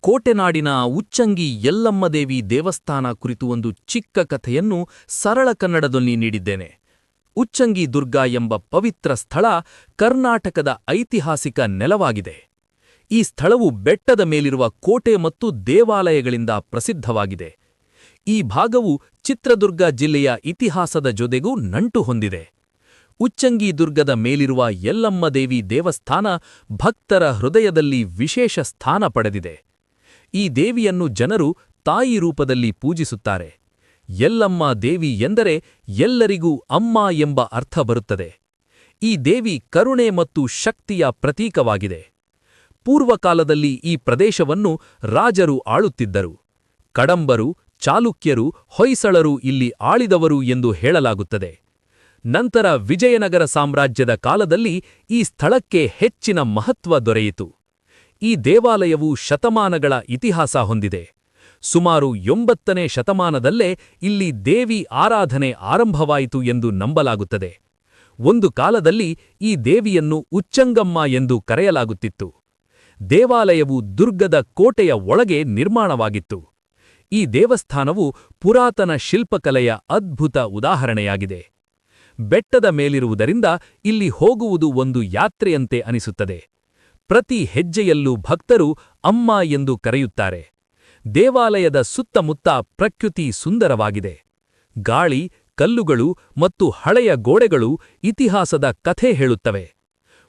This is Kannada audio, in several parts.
ಕೋಟೆನಾಡಿನ ಉಚ್ಚಂಗಿ ಯಲ್ಲಮ್ಮದೇವಿ ದೇವಸ್ಥಾನ ಕುರಿತು ಒಂದು ಚಿಕ್ಕ ಕಥೆಯನ್ನು ಸರಳ ಕನ್ನಡದಲ್ಲಿ ನೀಡಿದ್ದೇನೆ. ಉಚ್ಚಂಗಿ ದುರ್ಗ ಎಂಬ ಪವಿತ್ರ ಸ್ಥಳ ಕರ್ನಾಟಕದ ಐತಿಹಾಸಿಕ ನೆಲವಾಗಿದೆ. ಈ ಸ್ಥಳವು ಬೆಟ್ಟದ ಮೇಲಿರುವ ಕೋಟೆ ಮತ್ತು ದೇವಾಲಯಗಳಿಂದ ಪ್ರಸಿದ್ಧವಾಗಿದೆ. ಈ ಭಾಗವು ಚಿತ್ರದುರ್ಗ ಜಿಲ್ಲೆಯ ಇತಿಹಾಸದ ಜೊತೆಗೂ ನಂಟು ಹೊಂದಿದೆ. ಉಚ್ಚಂಗಿ ದುರ್ಗದ ಮೇಲಿರುವ ಯಲ್ಲಮ್ಮದೇವಿ ದೇವಸ್ಥಾನ ಭಕ್ತರ ಹೃದಯದಲ್ಲಿ ವಿಶೇಷ ಸ್ಥಾನ ಪಡೆದಿದೆ. ಈ ದೇವಿಯನ್ನು ಜನರು ತಾಯಿ ರೂಪದಲ್ಲಿ ಪೂಜಿಸುತ್ತಾರೆ. ಯಲ್ಲಮ್ಮ ದೇವಿ ಎಂದರೆ ಎಲ್ಲರಿಗೂ ಅಮ್ಮ ಎಂಬ ಅರ್ಥ ಬರುತ್ತದೆ. ಈ ದೇವಿ ಕರುಣೆ ಮತ್ತು ಶಕ್ತಿಯ ಪ್ರತೀಕವಾಗಿದೆ. ಪೂರ್ವಕಾಲದಲ್ಲಿ ಈ ಪ್ರದೇಶವನ್ನು ರಾಜರು ಆಳುತ್ತಿದ್ದರು. ಕಡಂಬರು, ಚಾಲುಕ್ಯರು, ಹೊಯ್ಸಳರು ಇಲ್ಲಿ ಆಳಿದವರು ಎಂದು ಹೇಳಲಾಗುತ್ತದೆ. ನಂತರ ವಿಜಯನಗರ ಸಾಮ್ರಾಜ್ಯದ ಕಾಲದಲ್ಲಿ ಈ ಸ್ಥಳಕ್ಕೆ ಹೆಚ್ಚಿನ ಮಹತ್ವ ದೊರೆಯಿತು. ಈ ದೇವಾಲಯವು ಶತಮಾನಗಳ ಇತಿಹಾಸ ಹೊಂದಿದೆ. ಸುಮಾರು 9ನೇ ಶತಮಾನದಲ್ಲೇ ಇಲ್ಲಿ ದೇವಿ ಆರಾಧನೆ ಆರಂಭವಾಯಿತು ಎಂದು ನಂಬಲಾಗುತ್ತದೆ. ಒಂದು ಕಾಲದಲ್ಲಿ ಈ ದೇವಿಯನ್ನು ಉಚ್ಚಂಗಮ್ಮ ಎಂದು ಕರೆಯಲಾಗುತ್ತಿತ್ತು. ದೇವಾಲಯವು ದುರ್ಗದ ಕೋಟೆಯ ಒಳಗೆ ನಿರ್ಮಾಣವಾಗಿತ್ತು. ಈ ದೇವಸ್ಥಾನವು ಪುರಾತನ ಶಿಲ್ಪಕಲೆಯ ಅದ್ಭುತ ಉದಾಹರಣೆಯಾಗಿದೆ. ಬೆಟ್ಟದ ಮೇಲಿರುವುದರಿಂದ ಇಲ್ಲಿ ಹೋಗುವುದು ಒಂದು ಯಾತ್ರೆಯಂತೆ ಅನಿಸುತ್ತದೆ. ಪ್ರತಿ ಹೆಜ್ಜೆಯಲ್ಲೂ ಭಕ್ತರು ಅಮ್ಮ ಎಂದು ಕರೆಯುತ್ತಾರೆ. ದೇವಾಲಯದ ಸುತ್ತಮುತ್ತ ಪ್ರಕೃತಿ ಸುಂದರವಾಗಿದೆ. ಗಾಳಿ, ಕಲ್ಲುಗಳು ಮತ್ತು ಹಳೆಯ ಗೋಡೆಗಳು ಇತಿಹಾಸದ ಕಥೆ ಹೇಳುತ್ತವೆ.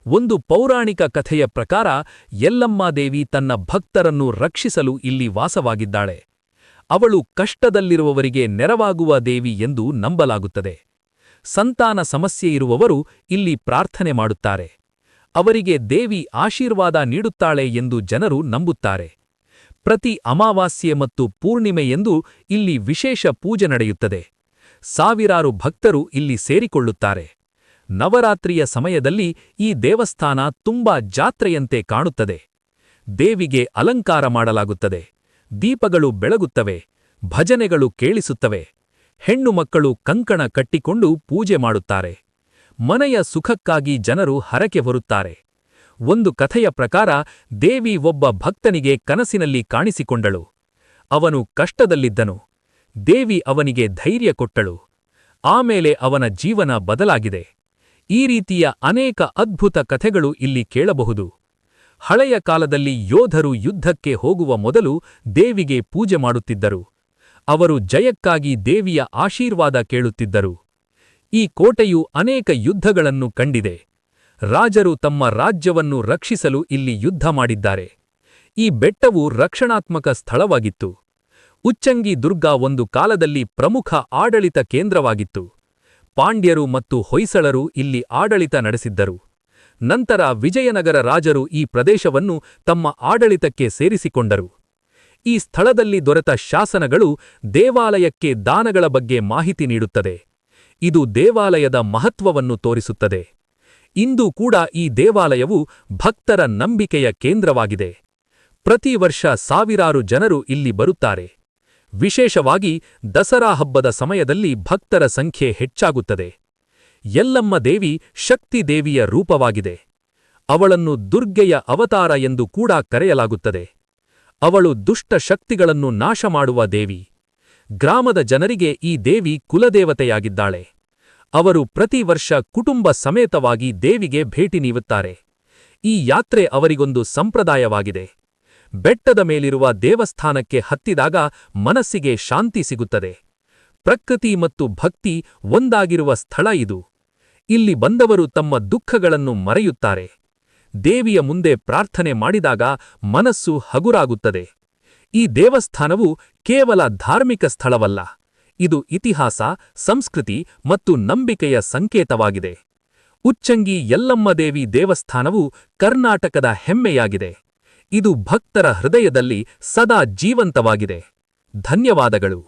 ಒಂದು ಪೌರಾಣಿಕ ಕಥೆಯ ಪ್ರಕಾರ ಯಲ್ಲಮ್ಮದೇವಿ ತನ್ನ ಭಕ್ತರನ್ನು ರಕ್ಷಿಸಲು ಇಲ್ಲಿ ವಾಸವಾಗಿದ್ದಾಳೆ. ಅವಳು ಕಷ್ಟದಲ್ಲಿರುವವರಿಗೆ ನೆರವಾಗುವ ದೇವಿ ಎಂದು ನಂಬಲಾಗುತ್ತದೆ. ಸಂತಾನ ಸಮಸ್ಯೆಯಿರುವವರು ಇಲ್ಲಿ ಪ್ರಾರ್ಥನೆ ಮಾಡುತ್ತಾರೆ. ಅವರಿಗೆ ದೇವಿ ಆಶೀರ್ವಾದ ನೀಡುತ್ತಾಳೆ ಎಂದು ಜನರು ನಂಬುತ್ತಾರೆ. ಪ್ರತಿ ಅಮಾವಾಸ್ಯೆ ಮತ್ತು ಪೂರ್ಣಿಮೆಯೆಂದು ಇಲ್ಲಿ ವಿಶೇಷ ಪೂಜೆ ನಡೆಯುತ್ತದೆ. ಸಾವಿರಾರು ಭಕ್ತರು ಇಲ್ಲಿ ಸೇರಿಕೊಳ್ಳುತ್ತಾರೆ. ನವರಾತ್ರಿಯ ಸಮಯದಲ್ಲಿ ಈ ದೇವಸ್ಥಾನ ತುಂಬಾ ಜಾತ್ರೆಯಂತೆ ಕಾಣುತ್ತದೆ. ದೇವಿಗೆ ಅಲಂಕಾರ ಮಾಡಲಾಗುತ್ತದೆ. ದೀಪಗಳು ಬೆಳಗುತ್ತವೆ. ಭಜನೆಗಳು ಕೇಳಿಸುತ್ತವೆ. ಹೆಣ್ಣು ಮಕ್ಕಳು ಕಂಕಣ ಕಟ್ಟಿಕೊಂಡು ಪೂಜೆ ಮಾಡುತ್ತಾರೆ. ಮನೆಯ ಸುಖಕ್ಕಾಗಿ ಜನರು ಹರಕೆ ಹೊರುತ್ತಾರೆ. ಒಂದು ಕಥೆಯ ಪ್ರಕಾರ ದೇವಿ ಒಬ್ಬ ಭಕ್ತನಿಗೆ ಕನಸಿನಲ್ಲಿ ಕಾಣಿಸಿಕೊಂಡಳು. ಅವನು ಕಷ್ಟದಲ್ಲಿದ್ದನು. ದೇವಿ ಅವನಿಗೆ ಧೈರ್ಯ ಕೊಟ್ಟಳು. ಆಮೇಲೆ ಅವನ ಜೀವನ ಬದಲಾಗಿದೆ. ಈ ರೀತಿಯ ಅನೇಕ ಅದ್ಭುತ ಕಥೆಗಳು ಇಲ್ಲಿ ಕೇಳಬಹುದು. ಹಳೆಯ ಕಾಲದಲ್ಲಿ ಯೋಧರು ಯುದ್ಧಕ್ಕೆ ಹೋಗುವ ಮೊದಲು ದೇವಿಗೆ ಪೂಜೆ ಮಾಡುತ್ತಿದ್ದರು. ಅವರು ಜಯಕ್ಕಾಗಿ ದೇವಿಯ ಆಶೀರ್ವಾದ ಕೇಳುತ್ತಿದ್ದರು. ಈ ಕೋಟೆಯು ಅನೇಕ ಯುದ್ಧಗಳನ್ನು ಕಂಡಿದೆ. ರಾಜರು ತಮ್ಮ ರಾಜ್ಯವನ್ನು ರಕ್ಷಿಸಲು ಇಲ್ಲಿ ಯುದ್ಧ ಮಾಡಿದ್ದಾರೆ. ಈ ಬೆಟ್ಟವು ರಕ್ಷಣಾತ್ಮಕ ಸ್ಥಳವಾಗಿತ್ತು. ಉಚ್ಚಂಗಿ ದುರ್ಗ ಒಂದು ಕಾಲದಲ್ಲಿ ಪ್ರಮುಖ ಆಡಳಿತ ಕೇಂದ್ರವಾಗಿತ್ತು. ಪಾಂಡ್ಯರು ಮತ್ತು ಹೊಯ್ಸಳರು ಇಲ್ಲಿ ಆಡಳಿತ ನಡೆಸಿದ್ದರು. ನಂತರ ವಿಜಯನಗರ ರಾಜರು ಈ ಪ್ರದೇಶವನ್ನು ತಮ್ಮ ಆಡಳಿತಕ್ಕೆ ಸೇರಿಸಿಕೊಂಡರು. ಈ ಸ್ಥಳದಲ್ಲಿ ದೊರೆತ ಶಾಸನಗಳು ದೇವಾಲಯಕ್ಕೆ ದಾನಗಳ ಬಗ್ಗೆ ಮಾಹಿತಿ ನೀಡುತ್ತದೆ. ಇದು ದೇವಾಲಯದ ಮಹತ್ವವನ್ನು ತೋರಿಸುತ್ತದೆ. ಇಂದು ಕೂಡ ಈ ದೇವಾಲಯವು ಭಕ್ತರ ನಂಬಿಕೆಯ ಕೇಂದ್ರವಾಗಿದೆ. ಪ್ರತಿ ವರ್ಷ ಸಾವಿರಾರು ಜನರು ಇಲ್ಲಿ ಬರುತ್ತಾರೆ. ವಿಶೇಷವಾಗಿ ದಸರಾ ಹಬ್ಬದ ಸಮಯದಲ್ಲಿ ಭಕ್ತರ ಸಂಖ್ಯೆ ಹೆಚ್ಚಾಗುತ್ತದೆ. ಯಲ್ಲಮ್ಮ ದೇವಿ ಶಕ್ತಿ ದೇವಿಯ ರೂಪವಾಗಿದೆ. ಅವಳನ್ನು ದುರ್ಗೆಯ ಅವತಾರ ಎಂದು ಕೂಡ ಕರೆಯಲಾಗುತ್ತದೆ. ಅವಳು ದುಷ್ಟ ಶಕ್ತಿಗಳನ್ನು ನಾಶ ಮಾಡುವ ದೇವಿ. ಗ್ರಾಮದ ಜನರಿಗೆ ಈ ದೇವಿ ಕುಲದೇವತೆಯಾಗಿದ್ದಾಳೆ. ಅವರು ಪ್ರತಿ ವರ್ಷ ಕುಟುಂಬ ಸಮೇತವಾಗಿ ದೇವಿಗೆ ಭೇಟಿ ನೀಡುತ್ತಾರೆ. ಈ ಯಾತ್ರೆ ಅವರಿಗೊಂದು ಸಂಪ್ರದಾಯವಾಗಿದೆ. ಬೆಟ್ಟದ ಮೇಲಿರುವ ದೇವಸ್ಥಾನಕ್ಕೆ ಹತ್ತಿದಾಗ ಮನಸ್ಸಿಗೆ ಶಾಂತಿ ಸಿಗುತ್ತದೆ. ಪ್ರಕೃತಿ ಮತ್ತು ಭಕ್ತಿ ಒಂದಾಗಿರುವ ಸ್ಥಳ ಇದು. ಇಲ್ಲಿ ಬಂದವರು ತಮ್ಮ ದುಃಖಗಳನ್ನು ಮರೆಯುತ್ತಾರೆ. ದೇವಿಯ ಮುಂದೆ ಪ್ರಾರ್ಥನೆ ಮಾಡಿದಾಗ ಮನಸ್ಸು ಹಗುರಾಗುತ್ತದೆ. ಈ ದೇವಸ್ಥಾನವು ಕೇವಲ ಧಾರ್ಮಿಕ ಸ್ಥಳವಲ್ಲ. ಇದು ಇತಿಹಾಸ, ಸಂಸ್ಕೃತಿ ಮತ್ತು ನಂಬಿಕೆಯ ಸಂಕೇತವಾಗಿದೆ. ಉಚ್ಚಂಗಿ ಯಲ್ಲಮ್ಮದೇವಿ ದೇವಸ್ಥಾನವು ಕರ್ನಾಟಕದ ಹೆಮ್ಮೆಯಾಗಿದೆ. ಇದು ಭಕ್ತರ ಹೃದಯದಲ್ಲಿ ಸದಾ ಜೀವಂತವಾಗಿದೆ. ಧನ್ಯವಾದಗಳು.